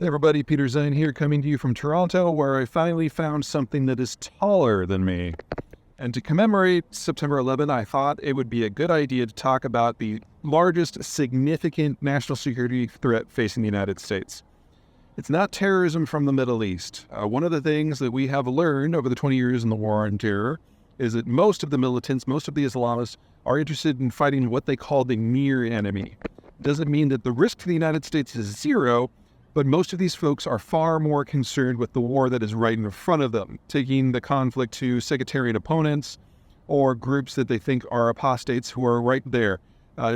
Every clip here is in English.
Hey everybody, Peter Zeihan here, coming to you from Toronto, where I finally found something that is taller than me. And to commemorate September 11, I thought it would be a good idea to talk about the largest significant national security threat facing the United States. It's not terrorism from the Middle East. One of the things that we have learned over the 20 years in the war on terror is that most of the militants, most of the Islamists, are interested in fighting what they call the near enemy. It doesn't mean that the risk to the United States is zero, but most of these folks are far more concerned with the war that is right in front of them, taking the conflict to sectarian opponents or groups that they think are apostates who are right there.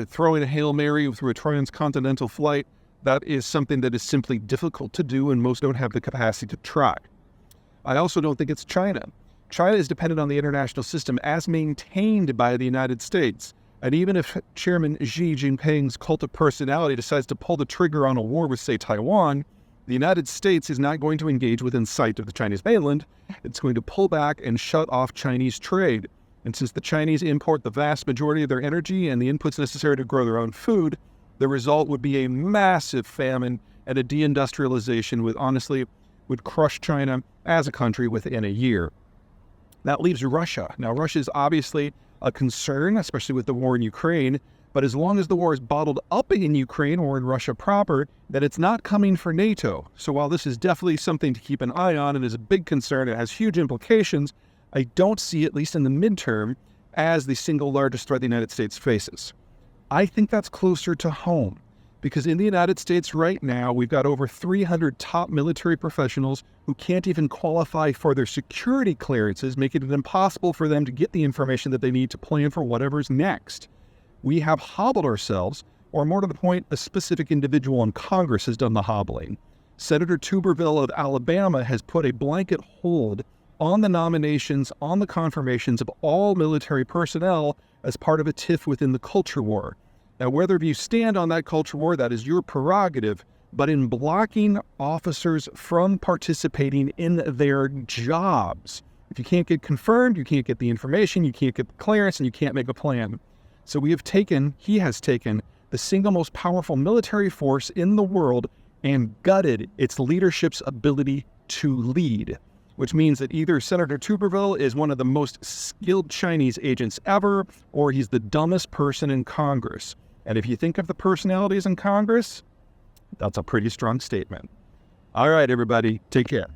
Throwing a Hail Mary through a transcontinental flight, that is something that is simply difficult to do, and most don't have the capacity to try. I also don't think it's China. China is dependent on the international system as maintained by the United States. And even if Chairman Xi Jinping's cult of personality decides to pull the trigger on a war with, say, Taiwan, the United States is not going to engage within sight of the Chinese mainland. It's going to pull back and shut off Chinese trade. And since the Chinese import the vast majority of their energy and the inputs necessary to grow their own food, the result would be a massive famine and a deindustrialization would crush China as a country within a year. That leaves Russia. Now, Russia is obviously a concern, especially with the war in Ukraine, but as long as the war is bottled up in Ukraine or in Russia proper, then it's not coming for NATO. So while this is definitely something to keep an eye on and is a big concern, it has huge implications, I don't see, at least in the midterm, as the single largest threat the United States faces. I think that's closer to home, because in the United States right now, we've got over 300 top military professionals who can't even qualify for their security clearances, making it impossible for them to get the information that they need to plan for whatever's next. We have hobbled ourselves, or more to the point, a specific individual in Congress has done the hobbling. Senator Tuberville of Alabama has put a blanket hold on the nominations, on the confirmations of all military personnel as part of a tiff within the culture war. Now, whether you stand on that culture war, that is your prerogative, but in blocking officers from participating in their jobs, if you can't get confirmed, you can't get the information, you can't get the clearance, and you can't make a plan. So he has taken the single most powerful military force in the world and gutted its leadership's ability to lead, which means that either Senator Tuberville is one of the most skilled Chinese agents ever, or he's the dumbest person in Congress. And if you think of the personalities in Congress, that's a pretty strong statement. All right, everybody, take care.